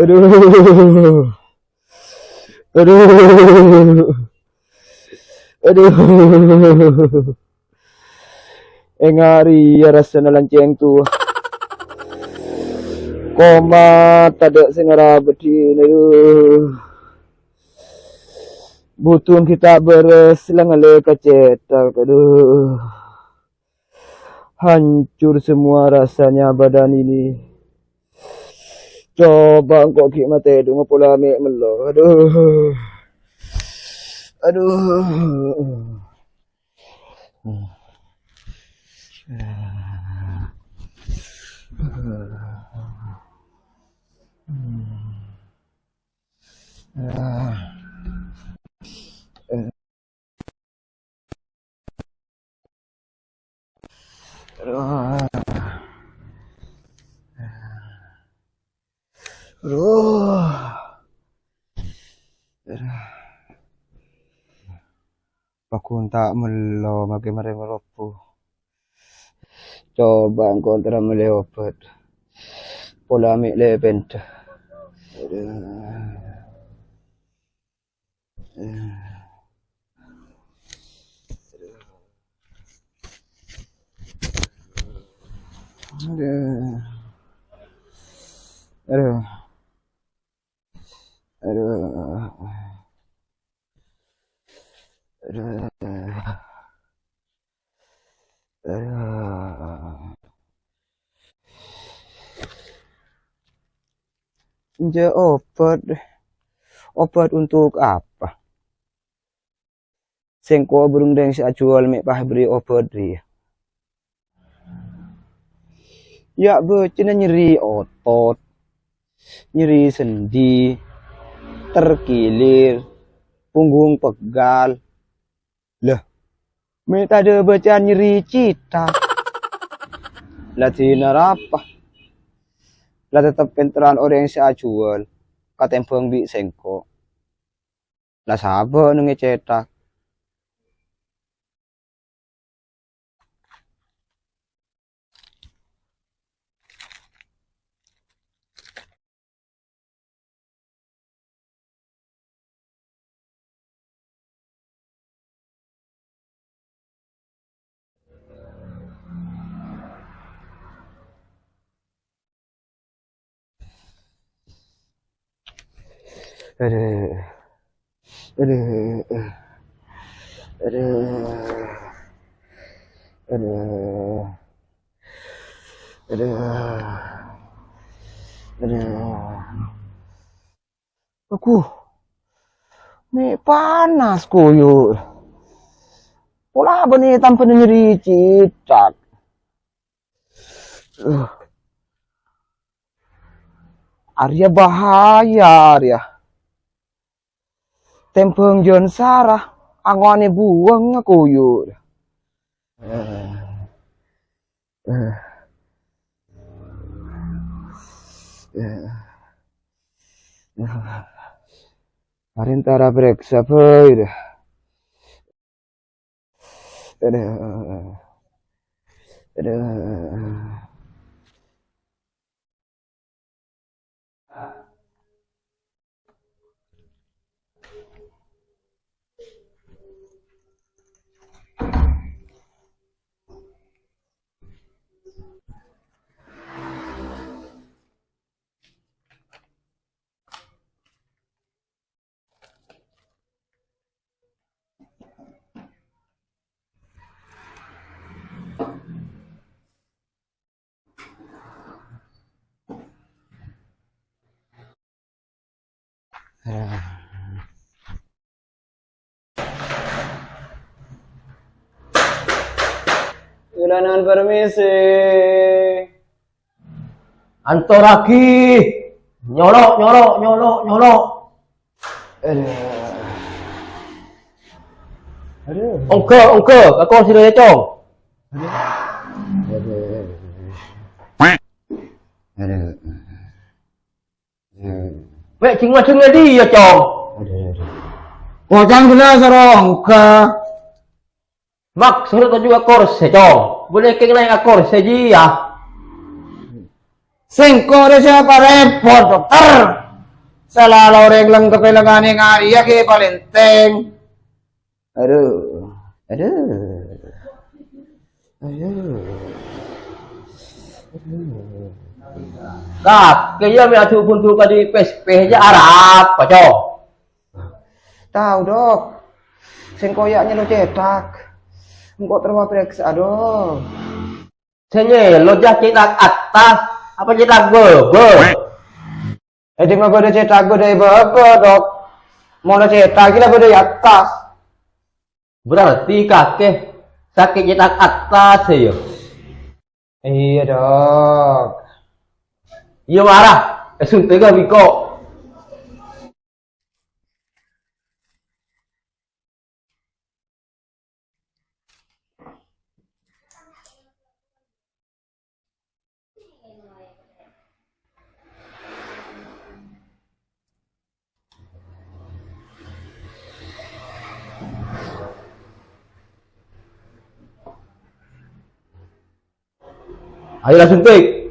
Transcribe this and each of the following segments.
Aduh. Aduh. Aduh. Ngari ya rasa lanceng tu. Koma tak sing ngarabetin. Aduh. Butun kita beres langale kacetak. Aduh. Hancur semua rasanya badan ini. Coba kok ki mate dungo pola mek melo. Aduh. Aduh. Pakun tak melo make mare meropo. Coba engkau antara meleopat. Pola amik lebent. Aduh. Obat untuk apa? Sengko burung deng si acual mek pah beri obat dia. Ya becina nyeri otot, nyeri sendi, terkilir, punggung pegal. Lah, mek ada baca nyeri cita. Lah tina apa? Lah tetap penteran orang si acual. Katempeng bi sengko. Lah sabar nunge cetak. Aduh. Aduh. Aduh. Aduh. Aduh. Aduh. Aku nih panas koyo. Pola bani tanpa nyeri cicak. Arya bahaya Arya. Tempeng jon sarah angone buang koyo. Arintara periksa poi. Aduh. Silakan permisi. Antoraki. Nyolok. Aduh. Ongke, aku sudah lecong. Aduh. Wek cing macam ngadi ya, Cong. Kocang benar sarong ke. Mak, suruh juga kors, Cong. Boleh ke lain kors saja ya. Sengko dia siapa repot dokter. Salah orang lang kepelangan yang hari ya ke palenteng. Aduh. Kak, kaya may atu pun tu kadi PSP aja Arab, paco. Tahu dok. Sing koyaknya lo cetak. Engkau terima periksa dok. Senye, lo jah cetak atas, apa cetak bawah? Di mah pada cetak gue dari bawah dok. Mau lo cetak gila pada di atas. Berarti kakek sakit cetak atas ya. Iya dok. Iya marah, suntik gak biko. Ayolah suntik.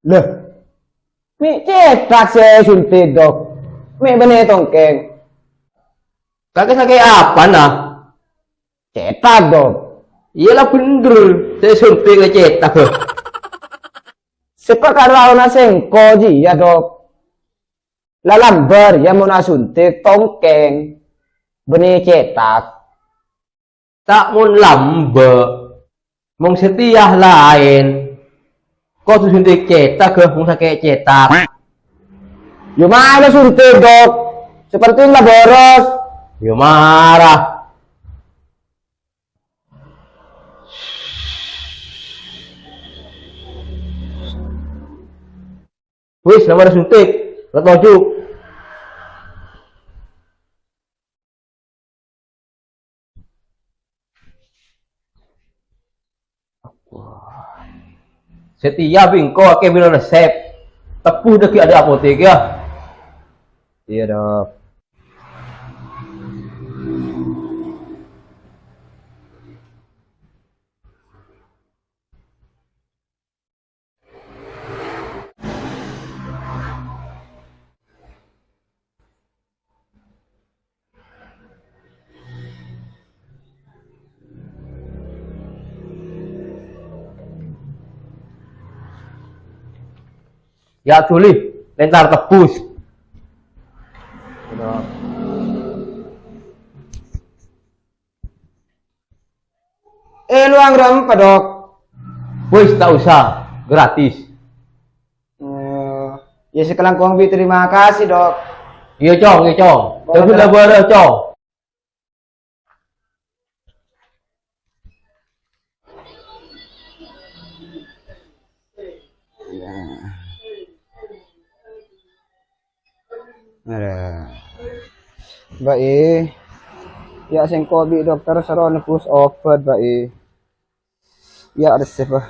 Loh. Mi cetak saya suntik dok. Mi bener tongkeng. Kakek sakit apa nah? Cetak dok. Iyalah bener, saya suntik ke cetak. Sepakat lawan sengko ji ya dok. Lalamber ya mau nasuntik tongkeng. Bener cetak. Tak mau lambe, mau setiah lain. Kau tuh suntik cetak ke, mau sakit cetak. Yo mana suntik dok? Seperti nggak boros. Yo marah. Wis, nama ada suntik, lo toju. Setia bingko ke bilo resep. Tepuh deki ada apotek ya. Iya dok. Ya tulis, lentar tebus. Dok. Luang berapa dok? Wis tak usah, gratis. Ya sekarang kongbi terima kasih dok. Iya cong. Tapi sudah boleh cong. Ada. Baik. Ya sing kobi dokter saron push obat baik. Ya ada siapa?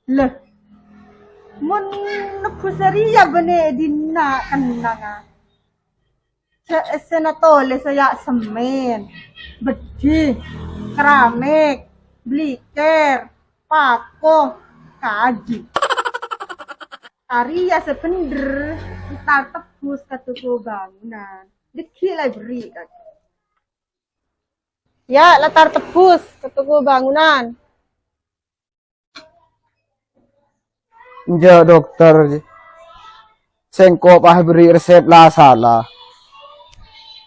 Leh, mun nagkusariya bane dinna kananga. Sa senatole saya semen, bedi, keramik, bliker, pako, kaji. Ariya sebener kita tebus ke tuku bangunan. Dikit beri kan. Ya, latar tebus ke tuku bangunan. Ja dokter. Sengko pah beri resep lah salah.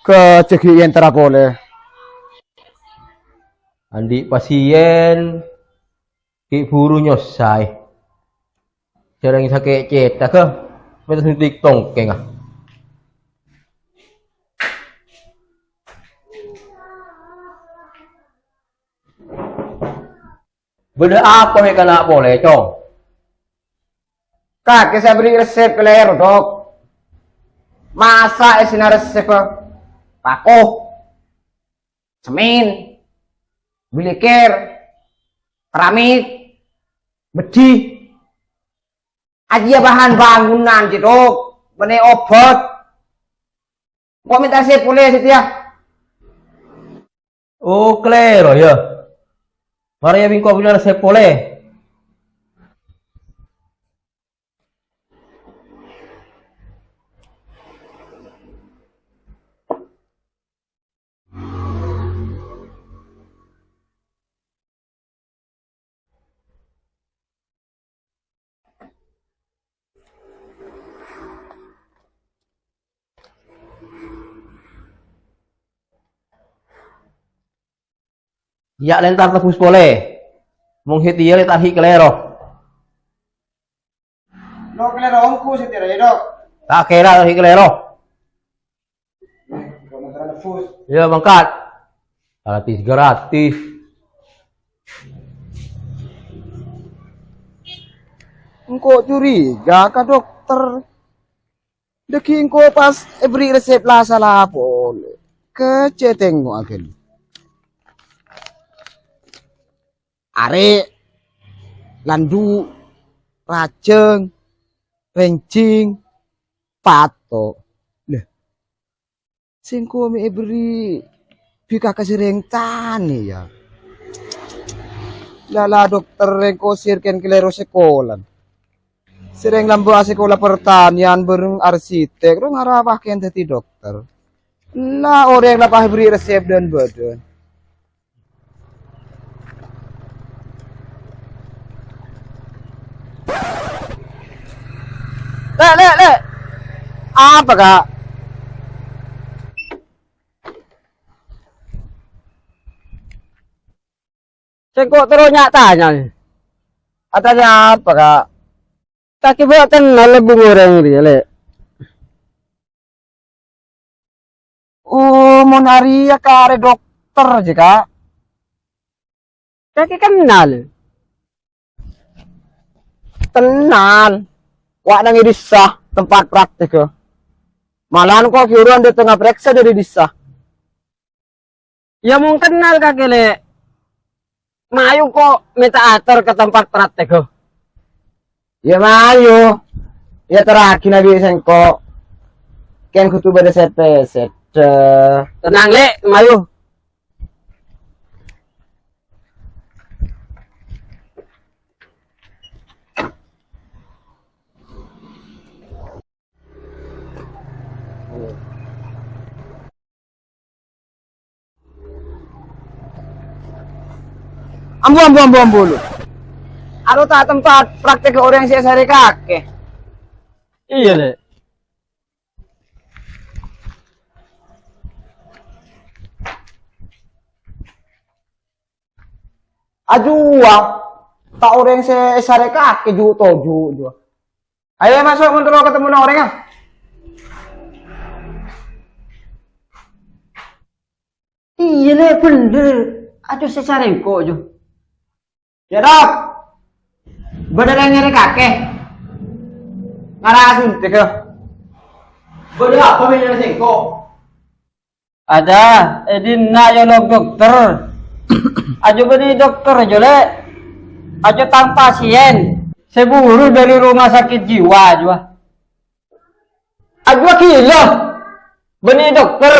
Ke ceki yang terapole. Andi pasien ki buru nyosai. Jarang sakit cetak ke, minta suntik tongkeng ah. Beda apa mereka nak boleh cong? Kakek saya beri resep ke leher dok. Masa esina resep pako, semen, bliker, keramik, bedi. Aja bahan bangunan Cedok. Bene obat. Kok minta saya boleh Setia? Oh, klero ya. Maria bingko bilang saya boleh. Ya lentar tebus boleh. Mong hiti ya letar hi klero. Lo kelero ongku Setia ya Dok. Tak kira hi klero. Ya bangkat. Gratis. Engkau curiga kah dokter? Deki engkau pas beri resep lah salah pole. Keceteng mo agen. Are landu rajeng rencing pato. Lah. Sing ko mi beri bika kasireng tani ya. Lala dokter rengko sirken kelero sekolah. Sering lambu sekolah pertanian bereng arsitek rong arah ken dadi dokter. Lah orang lapah beri resep dan badan. Le. Apa kak? Cengkok terus nyatanya. Katanya apa kak? Kaki buat kenal lebih goreng dia le. Oh, mau nari ya kare dokter aja kak. Kaki kenal. Tenang. Wak nang disah tempat praktek ke. Malahan kok kiuran di tengah periksa jadi disah. Ya mau kenal kaki le. Mayu kok minta atur ke tempat praktek kok. Ya mayu. Ya terakhir nabi sengko. Ken kutu beda set. Tenang le, mayu. Ambu lu. Ado tak tempat praktek orang yang saya kakek. Iya le. Ajua. Tak orang yang saya kakek juga. Ayo masuk menurut ketemu orang ya. Iya le bener. Aduh secara kok jo. Ya Dok. Bener yang nyari kakek. Ngarah suntik ya. Boleh apa punya sengko? Ada, edin na yolog dokter. Ajo beni dokter aja le. Ajo tang pasien. Seburu dari rumah sakit jiwa aja. Ajo kilo. Beni dokter.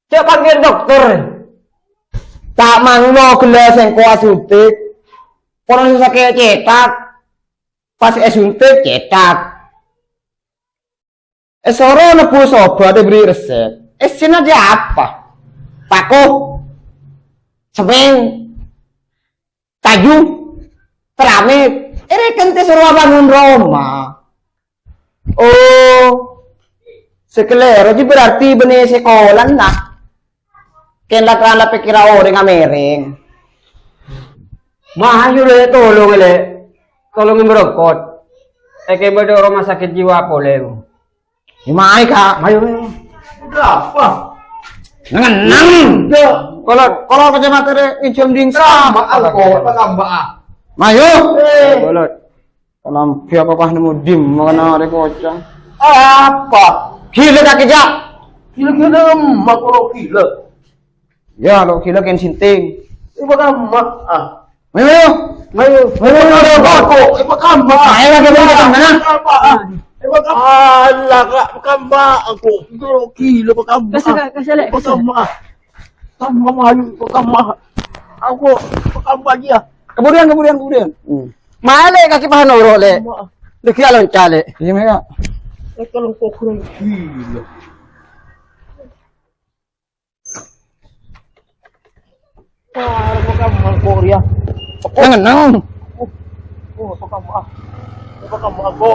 Cek panggil dokter. Tak manglo gelas yang kuat suntik. Orang sakit cetak. Pas suntik cetak. Soro nebus obat diberi resep. Sini aja apa? Paku. Semeng. Kayu. Keramik. Ini kente suruh bangun rumah. Oh. Sekelero berarti benih sekolah nah. Kena kerana pikira orang Amering. Mahayu le tolong le. Tolongin berokot. Eke bade rumah sakit jiwa boleh. Gimana kak? Ayo. Udah apa? Nang. Kalau kacamata ijom ding Sama alkohol, tambah ah. Mayo. Bolot. Kalau siapa pas nemu dim mengenal ada kocang. Apa? Gila kaki jak. Gila-gila emak kalau gila. Ya lo kira ken sinting. Ini bakal emak ah. Mayo. Mayo. Ako, ipakamba. Ay, wag mo ka na. Ala ka, pakamba ako. 2 kilo pakamba. Kasali. Pakamba. Tama mayo, pakamba. Ako, pakamba dia. Kemudian. Male ka kipahanoro le. Dikyalon chale. Iya mereka. Kalau kau kurang kilo. Pakamba Korea. Jangan nang. Pakamba. Pakamba ako.